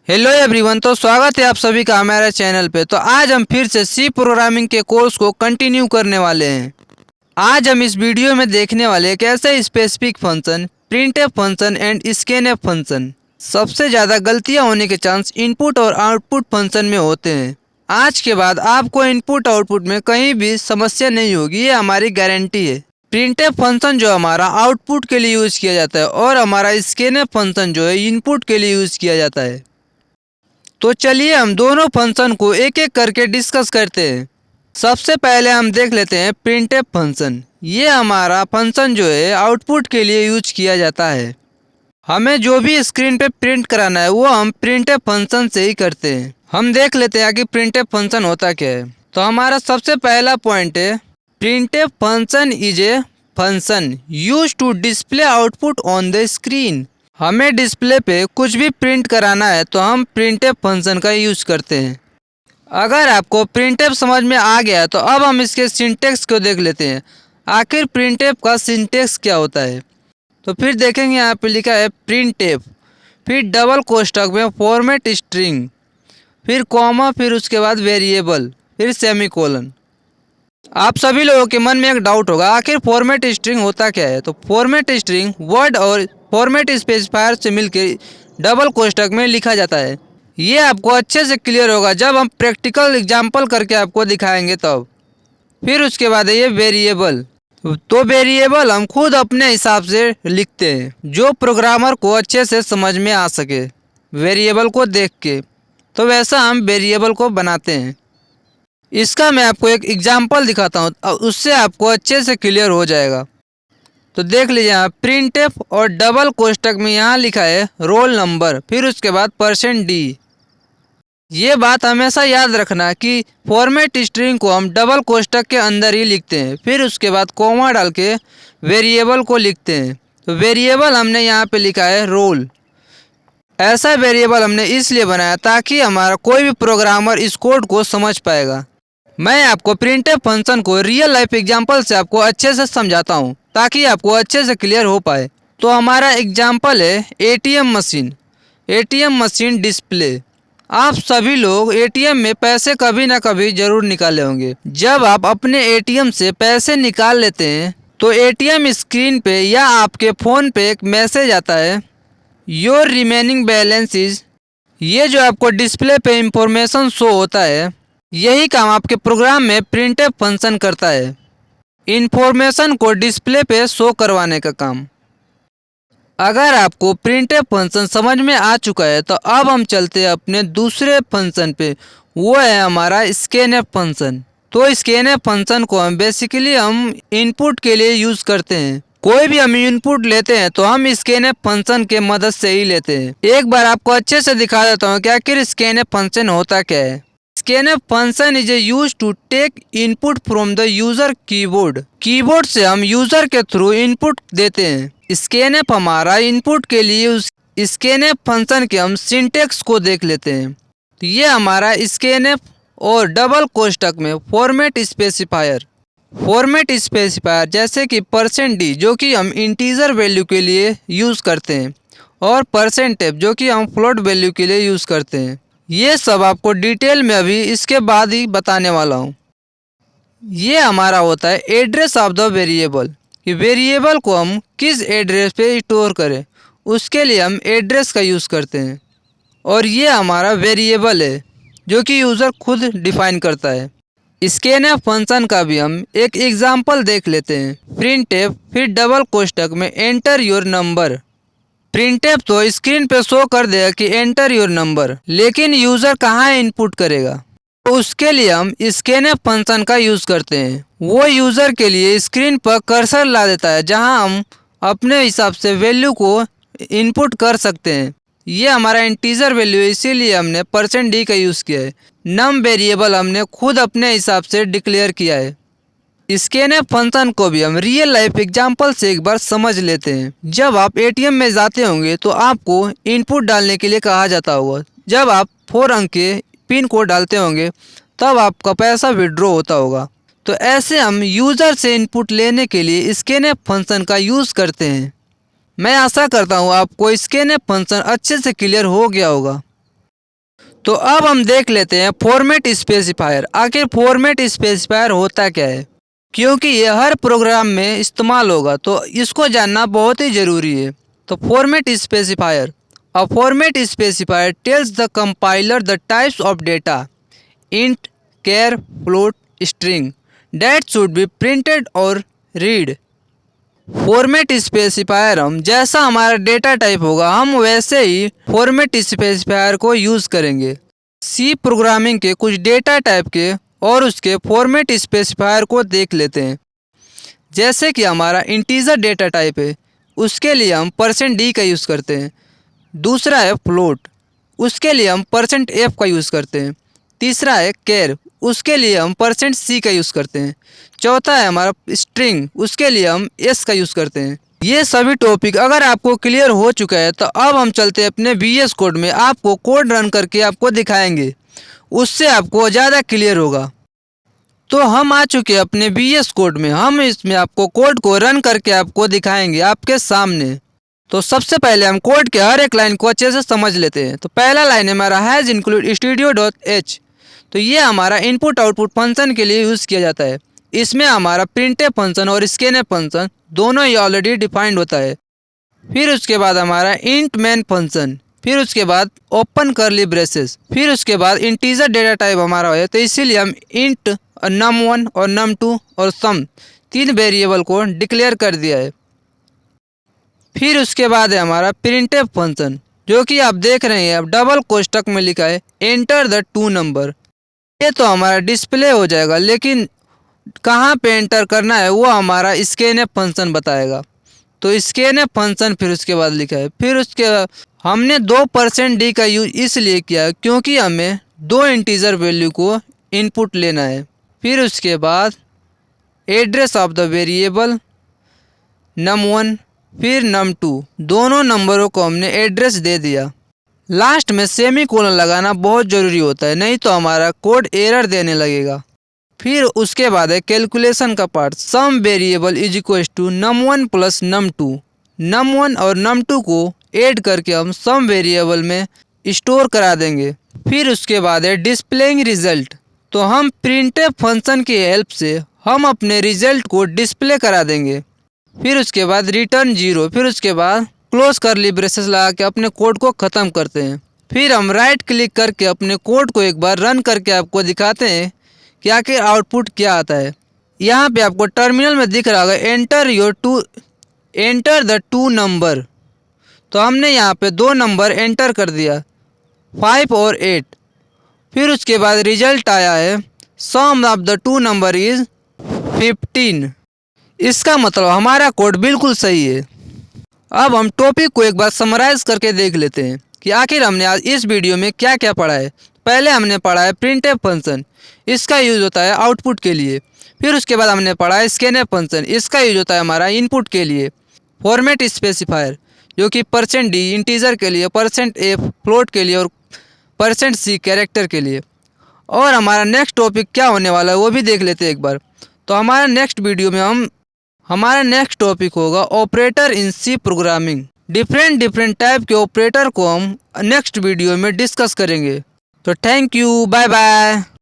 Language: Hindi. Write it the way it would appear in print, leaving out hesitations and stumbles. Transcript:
हेलो एवरीवन, तो स्वागत है आप सभी का हमारे चैनल पे। तो आज हम फिर से सी प्रोग्रामिंग के कोर्स को कंटिन्यू करने वाले हैं। आज हम इस वीडियो में देखने वाले हैं कैसे specific function, printf function and scanf function. सबसे ज़्यादा गलतियां होने के चांस इनपुट और आउटपुट फंक्शन में होते हैं। आज के बाद आपको इनपुट आउटपुट में कहीं भी समस्या नहीं होगी, ये हमारी गारंटी है। प्रिंटफ फंक्शन जो हमारा आउटपुट के लिए यूज़ किया जाता है और हमारा स्कैनफ फंक्शन जो है इनपुट के लिए यूज़ किया जाता है। तो चलिए हम दोनों फंक्शन को एक एक करके डिस्कस करते हैं। सबसे पहले हम देख लेते हैं प्रिंटफ फंक्शन। ये हमारा फंक्शन जो है आउटपुट के लिए यूज किया जाता है। हमें जो भी स्क्रीन पे प्रिंट कराना है वो हम प्रिंटफ फंक्शन से ही करते हैं। हम देख लेते हैं कि प्रिंटफ फंक्शन होता क्या है। तो हमारा सबसे पहला पॉइंट है, printf function is a function use to display output on the screen. हमें डिस्प्ले पे कुछ भी प्रिंट कराना है तो हम प्रिंटफ फंक्शन का यूज़ करते हैं। अगर आपको प्रिंटफ समझ में आ गया तो अब हम इसके सिंटेक्स को देख लेते हैं। आखिर प्रिंटफ का सिंटेक्स क्या होता है। तो फिर देखेंगे यहाँ पे लिखा है प्रिंटफ, फिर डबल कोष्ठक में फॉर्मेट स्ट्रिंग, फिर कॉमा, फिर उसके बाद वेरिएबल, फिर सेमीकोलन। आप सभी लोगों के मन में एक डाउट होगा, आखिर फॉर्मेट स्ट्रिंग होता क्या है। तो फॉर्मेट स्ट्रिंग वर्ड और फॉर्मेट स्पेसिफायर से मिलकर डबल कोष्ठक में लिखा जाता है। ये आपको अच्छे से क्लियर होगा जब हम प्रैक्टिकल एग्जांपल करके आपको दिखाएंगे तब। फिर उसके बाद है ये वेरिएबल। तो वेरिएबल हम खुद अपने हिसाब से लिखते हैं जो प्रोग्रामर को अच्छे से समझ में आ सके वेरिएबल को देख के। तो वैसा हम वेरिएबल को बनाते हैं। इसका मैं आपको एक एग्जाम्पल दिखाता हूँ, उससे आपको अच्छे से क्लियर हो जाएगा। तो देख लीजिए यहाँ प्रिंटफ और डबल कोष्ठक में यहाँ लिखा है रोल नंबर, फिर उसके बाद %d। ये बात हमेशा याद रखना कि फॉर्मेट स्ट्रिंग को हम डबल कोष्ठक के अंदर ही लिखते हैं, फिर उसके बाद कॉमा डाल के वेरिएबल को लिखते हैं। तो वेरिएबल हमने यहाँ पे लिखा है रोल। ऐसा वेरिएबल हमने इसलिए बनाया ताकि हमारा कोई भी प्रोग्रामर इस कोड को समझ पाएगा। मैं आपको प्रिंटफ फंक्शन को रियल लाइफ एग्जांपल से आपको अच्छे से समझाता हूँ ताकि आपको अच्छे से क्लियर हो पाए। तो हमारा एग्जांपल है एटीएम मशीन डिस्प्ले। आप सभी लोग एटीएम में पैसे कभी ना कभी जरूर निकाले होंगे। जब आप अपने एटीएम से पैसे निकाल लेते हैं तो एटीएम स्क्रीन पे या आपके फ़ोन पे एक मैसेज आता है, योर रिमेनिंग बैलेंस इज। ये जो आपको डिस्प्ले पे इंफॉर्मेशन शो होता है, यही काम आपके प्रोग्राम में प्रिंटफ फंक्शन करता है, इंफॉर्मेशन को डिस्प्ले पे शो करवाने का काम। अगर आपको प्रिंटफ फंक्शन समझ में आ चुका है तो अब हम चलते हैं अपने दूसरे फंक्शन पे, वो है हमारा स्कैनफ फंक्शन। तो स्कैनफ फंक्शन को हम बेसिकली इनपुट के लिए यूज़ करते हैं। कोई भी हम इनपुट लेते हैं तो हम स्कैनफ फंक्शन के मदद से ही लेते हैं। एक बार आपको अच्छे से दिखा देता हूँ कि आखिर स्कैनफ फंक्शन होता क्या है। Scanf function is use to take input from the user keyboard. Keyboard से हम यूजर के थ्रू इनपुट देते हैं। स्कैनफ हमारा इनपुट के लिए उस स्कैनफ फंक्शन के हम सिंटेक्स को देख लेते हैं। तो ये हमारा स्कैनफ और डबल कोष्ठक में फॉर्मेट स्पेसिफायर जैसे कि %d जो कि हम इंटीजर वैल्यू के लिए यूज़ करते हैं, और %f जो कि हम फ्लोट वैल्यू के लिए यूज़ करते हैं। ये सब आपको डिटेल में अभी इसके बाद ही बताने वाला हूँ। ये हमारा होता है एड्रेस ऑफ द वेरिएबल, कि वेरिएबल को हम किस एड्रेस पे स्टोर करें, उसके लिए हम एड्रेस का यूज़ करते हैं। और ये हमारा वेरिएबल है जो कि यूज़र खुद डिफाइन करता है। स्कैनफ फंक्शन का भी हम एक एग्जांपल देख लेते हैं। प्रिंटफ फिर डबल कोष्ठक में एंटर योर नंबर। प्रिंटफ तो स्क्रीन पे शो कर देगा कि एंटर योर नंबर, लेकिन यूज़र कहाँ इनपुट करेगा। तो उसके लिए हम स्कैनफ फंक्शन का यूज़ करते हैं। वो यूज़र के लिए स्क्रीन पर कर्सर ला देता है जहाँ हम अपने हिसाब से वैल्यू को इनपुट कर सकते हैं। ये हमारा इंटीजर वैल्यू है, इसीलिए हमने %d का यूज़ किया है। नम वेरिएबल हमने खुद अपने हिसाब से डिक्लेयर किया है। स्कैनफ फंक्शन को भी हम रियल लाइफ एग्जांपल से एक बार समझ लेते हैं। जब आप एटीएम में जाते होंगे तो आपको इनपुट डालने के लिए कहा जाता होगा। जब आप 4 अंक के पिन कोड डालते होंगे तब आपका पैसा विड्रॉ होता होगा। तो ऐसे हम यूज़र से इनपुट लेने के लिए स्कैनफ फंक्शन का यूज़ करते हैं। मैं आशा करता हूँ आपको स्कैनफ फंक्शन अच्छे से क्लियर हो गया होगा। तो अब हम देख लेते हैं फॉर्मेट स्पेसिफायर। आखिर फॉर्मेट स्पेसिफायर होता क्या है, क्योंकि ये हर प्रोग्राम में इस्तेमाल होगा तो इसको जानना बहुत ही ज़रूरी है। तो format specifier, a format specifier tells the compiler the types of data int, char, float, string that should be printed और रीड। फॉर्मेट स्पेसिफायर, हम जैसा हमारा डेटा टाइप होगा हम वैसे ही फॉर्मेट स्पेसिफायर को यूज़ करेंगे। सी प्रोग्रामिंग के कुछ डेटा टाइप के और उसके फॉर्मेट स्पेसिफायर को देख लेते हैं। जैसे कि हमारा इंटीजर डेटा टाइप है, उसके लिए हम %d का यूज़ करते हैं। दूसरा है फ्लोट, उसके लिए हम %f का यूज़ करते हैं। तीसरा है कैर, उसके लिए हम %c का यूज़ करते हैं। चौथा है हमारा स्ट्रिंग, उसके लिए हम s का यूज़ करते हैं। ये सभी टॉपिक अगर आपको क्लियर हो चुका है तो अब हम चलते हैं अपने VS कोड में। आपको कोड रन करके आपको दिखाएंगे, उससे आपको ज़्यादा क्लियर होगा। तो हम आ चुके हैं अपने VS कोड में। हम इसमें आपको कोड को रन करके आपको दिखाएंगे आपके सामने। तो सबसे पहले हम कोड के हर एक लाइन को अच्छे से समझ लेते हैं। तो पहला लाइन हमारा हैज़ इंक्लूड studio.h। तो ये हमारा इनपुट आउटपुट फंक्शन के लिए यूज़ किया जाता है। इसमें हमारा प्रिंटफ फंक्शन और स्कैनफ फंक्शन दोनों ही ऑलरेडी डिफाइंड होता है। फिर उसके बाद हमारा इंट मेन फंक्शन, फिर उसके बाद ओपन करली ब्रेसेस, फिर उसके बाद इंटीजर डेटा टाइप हमारा है तो इसीलिए हम इंट और num1 और num2 और सम 3 वेरिएबल को डिक्लेयर कर दिया है। फिर उसके बाद है हमारा प्रिंटफ फंक्शन, जो कि आप देख रहे हैं अब डबल कोष्टक में लिखा है एंटर द 2 नंबर। ये तो हमारा डिस्प्ले हो जाएगा, लेकिन कहाँ पे एंटर करना है वो हमारा स्कैनफ फंक्शन बताएगा। तो स्कैनफ फंक्शन फिर उसके बाद लिखा है। फिर उसके हमने 2% d का यूज इसलिए किया क्योंकि हमें 2 इंटीजर वैल्यू को इनपुट लेना है। फिर उसके बाद address of the variable num1 फिर num2, दोनों नंबरों को हमने एड्रेस दे दिया। लास्ट में सेमीकोलन लगाना बहुत ज़रूरी होता है, नहीं तो हमारा कोड एरर देने लगेगा। फिर उसके बाद है कैलकुलेशन का part, sum variable is equal to num1 plus num2। num1 और num2 को ऐड करके हम सम वेरिएबल में स्टोर करा देंगे। फिर उसके बाद है डिस्प्लेइंग रिजल्ट, तो हम प्रिंटफ फंक्शन की हेल्प से हम अपने रिजल्ट को डिस्प्ले करा देंगे। फिर उसके बाद रिटर्न 0, फिर उसके बाद क्लोज करली ब्रेसेस लगा के अपने कोड को ख़त्म करते हैं। फिर हम राइट क्लिक करके अपने कोड को एक बार रन करके आपको दिखाते हैं कि आखिर आउटपुट क्या आता है। यहाँ पे आपको टर्मिनल में दिख रहा होगा एंटर द 2 नंबर। तो हमने यहाँ पे 2 नंबर एंटर कर दिया, 5 और 8। फिर उसके बाद रिजल्ट आया है सम ऑफ द 2 नंबर इज 15। इसका मतलब हमारा कोड बिल्कुल सही है। अब हम टॉपिक को एक बार समराइज करके देख लेते हैं कि आखिर हमने आज इस वीडियो में क्या क्या पढ़ा है। पहले हमने पढ़ा है प्रिंटफ फंक्शन, इसका यूज़ होता है आउटपुट के लिए। फिर उसके बाद हमने पढ़ा है स्कैनफ फंक्शन, इसका यूज होता है हमारा इनपुट के लिए। फॉर्मेट स्पेसिफायर जो कि %d इंटीजर के लिए, %f फ्लोट के लिए और %c कैरेक्टर के लिए। और हमारा नेक्स्ट टॉपिक क्या होने वाला है वो भी देख लेते हैं एक बार। तो हमारा नेक्स्ट वीडियो में हमारा नेक्स्ट टॉपिक होगा ऑपरेटर इन सी प्रोग्रामिंग। डिफरेंट टाइप के ऑपरेटर को हम नेक्स्ट वीडियो में डिस्कस करेंगे। तो थैंक यू, बाय बाय।